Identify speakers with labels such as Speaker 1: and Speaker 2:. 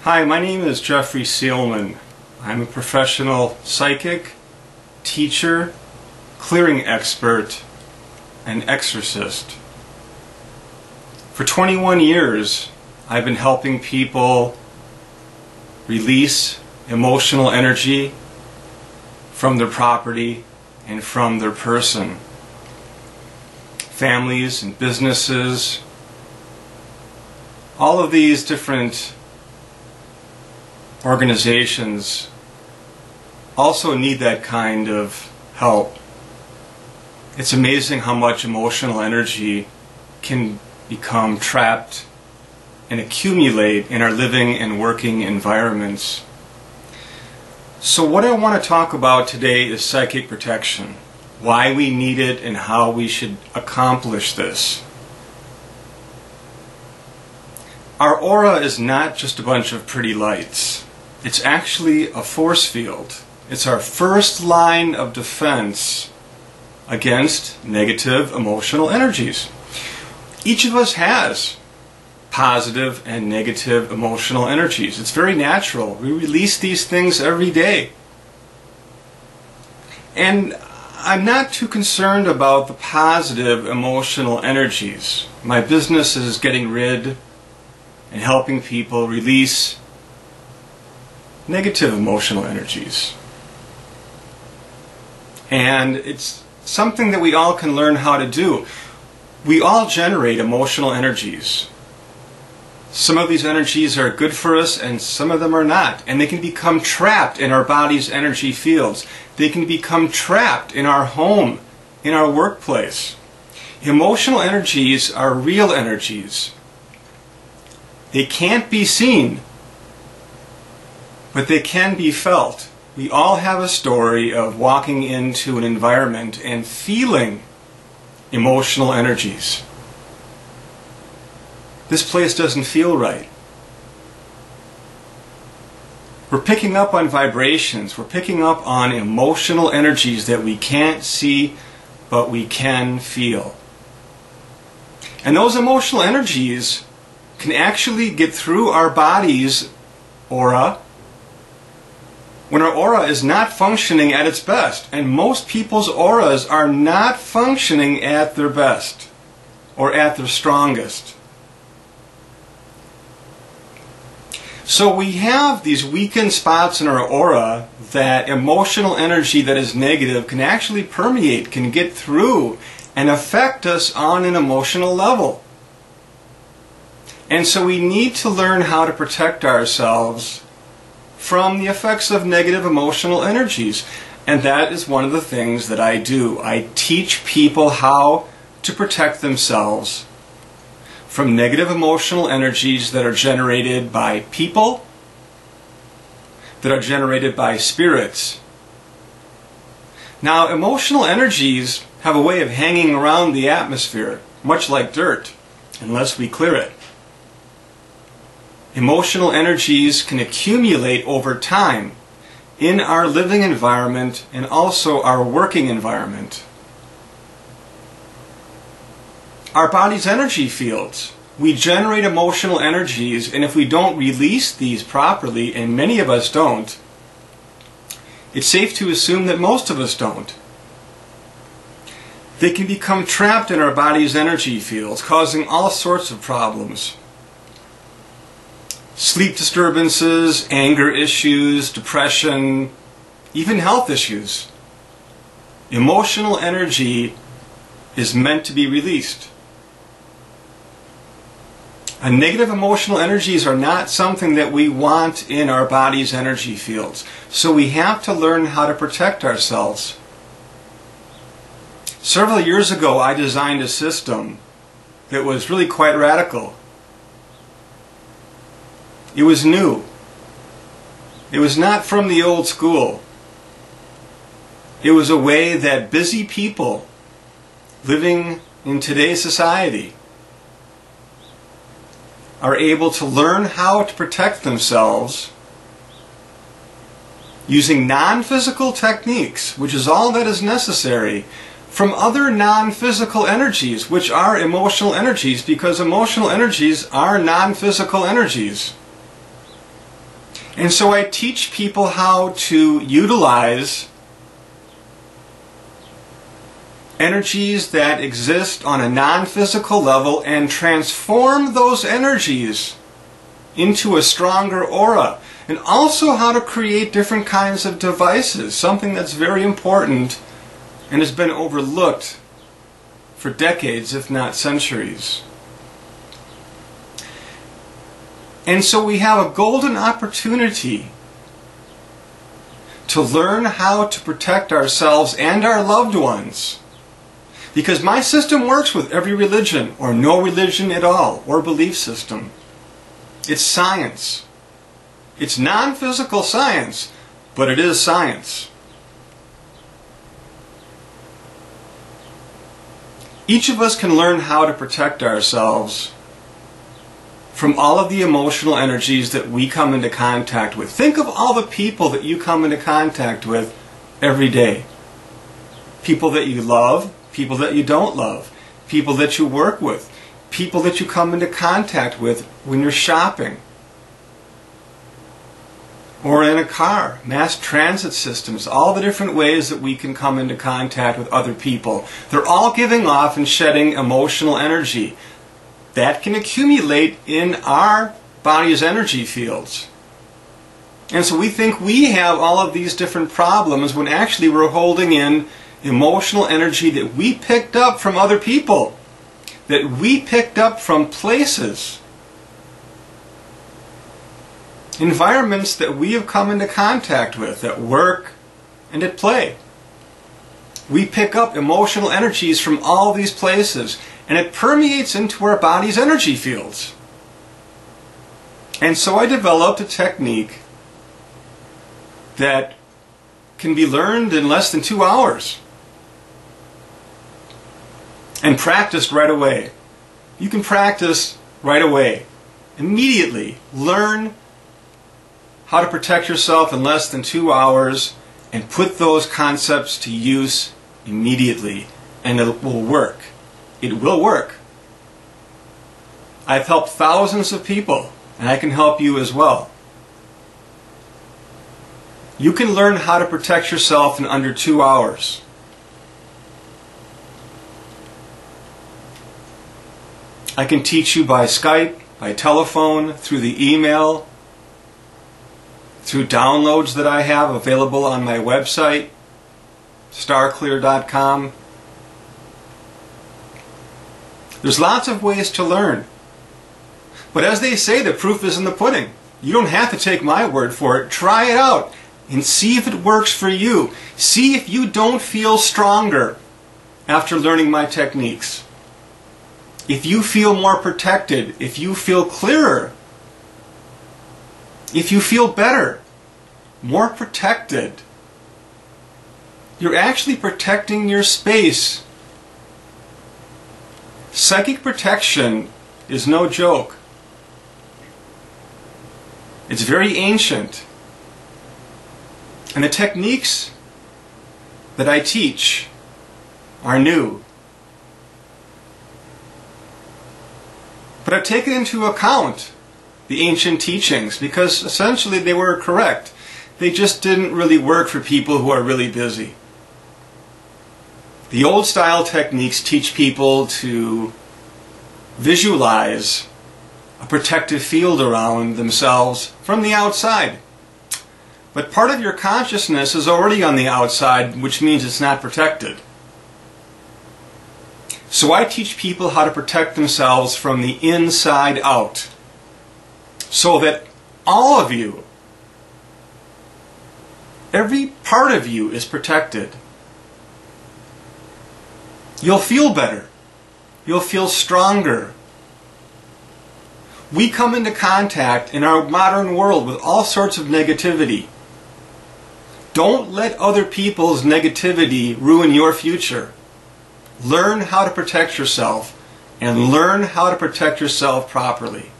Speaker 1: Hi, my name is Jeffrey Seelman. I'm a professional psychic, teacher, clearing expert, and exorcist. For 21 years, I've been helping people release emotional energy from their property and from their person. Families and businesses, all of these different organizations also need that kind of help. It's amazing how much emotional energy can become trapped and accumulate in our living and working environments. So what I want to talk about today is psychic protection, why we need it and how we should accomplish this. Our aura is not just a bunch of pretty lights. It's actually a force field. It's our first line of defense against negative emotional energies. Each of us has positive and negative emotional energies. It's very natural. We release these things every day. And I'm not too concerned about the positive emotional energies. My business is getting rid and helping people release negative emotional energies. And it's something that we all can learn how to do. We all generate emotional energies. Some of these energies are good for us and some of them are not. And they can become trapped in our body's energy fields. They can become trapped in our home, in our workplace. Emotional energies are real energies. They can't be seen, but they can be felt. We all have a story of walking into an environment and feeling emotional energies. This place doesn't feel right. We're picking up on vibrations. We're picking up on emotional energies that we can't see, but we can feel. And those emotional energies can actually get through our body's aura when our aura is not functioning at its best. And most people's auras are not functioning at their best or at their strongest. So we have these weakened spots in our aura that emotional energy that is negative can actually permeate, can get through and affect us on an emotional level. And so we need to learn how to protect ourselves from the effects of negative emotional energies. And that is one of the things that I do. I teach people how to protect themselves from negative emotional energies that are generated by people, that are generated by spirits. Now, emotional energies have a way of hanging around the atmosphere, much like dirt, unless we clear it. Emotional energies can accumulate over time in our living environment and also our working environment. Our body's energy fields. We generate emotional energies, and if we don't release these properly, and many of us don't, it's safe to assume that most of us don't. They can become trapped in our body's energy fields, causing all sorts of problems. Sleep disturbances, anger issues, depression, even health issues. Emotional energy is meant to be released. And negative emotional energies are not something that we want in our body's energy fields. So we have to learn how to protect ourselves. Several years ago, I designed a system that was really quite radical. It was new. It was not from the old school. It was a way that busy people living in today's society are able to learn how to protect themselves using non-physical techniques, which is all that is necessary, from other non-physical energies, which are emotional energies, because emotional energies are non-physical energies. And so I teach people how to utilize energies that exist on a non-physical level and transform those energies into a stronger aura. And also how to create different kinds of devices, something that's very important and has been overlooked for decades, if not centuries. And so we have a golden opportunity to learn how to protect ourselves and our loved ones. Because my system works with every religion, or no religion at all, or belief system. It's science. It's non-physical science, but it is science. Each of us can learn how to protect ourselves from all of the emotional energies that we come into contact with. Think of all the people that you come into contact with every day. People that you love, people that you don't love, people that you work with, people that you come into contact with when you're shopping or in a car, mass transit systems, all the different ways that we can come into contact with other people. They're all giving off and shedding emotional energy that can accumulate in our body's energy fields. And so we think we have all of these different problems when actually we're holding in emotional energy that we picked up from other people, that we picked up from places, environments that we have come into contact with at work and at play. We pick up emotional energies from all these places, and it permeates into our body's energy fields. And so I developed a technique that can be learned in less than 2 hours and practiced right away. You can practice right away. Immediately learn how to protect yourself in less than 2 hours and put those concepts to use immediately, and it will work. It will work. I've helped thousands of people, and I can help you as well. You can learn how to protect yourself in under 2 hours. I can teach you by Skype, by telephone, through the email, through downloads that I have available on my website, starclear.com. There's lots of ways to learn. But as they say, the proof is in the pudding. You don't have to take my word for it. Try it out and see if it works for you. See if you don't feel stronger after learning my techniques. If you feel more protected, if you feel clearer, if you feel better, more protected, you're actually protecting your space. Psychic protection is no joke. It's very ancient. And the techniques that I teach are new. But I've taken into account the ancient teachings because essentially they were correct. They just didn't really work for people who are really busy. The old style techniques teach people to visualize a protective field around themselves from the outside. But part of your consciousness is already on the outside, which means it's not protected. So I teach people how to protect themselves from the inside out, so that all of you, every part of you is protected. You'll feel better. You'll feel stronger. We come into contact in our modern world with all sorts of negativity. Don't let other people's negativity ruin your future. Learn how to protect yourself, and learn how to protect yourself properly.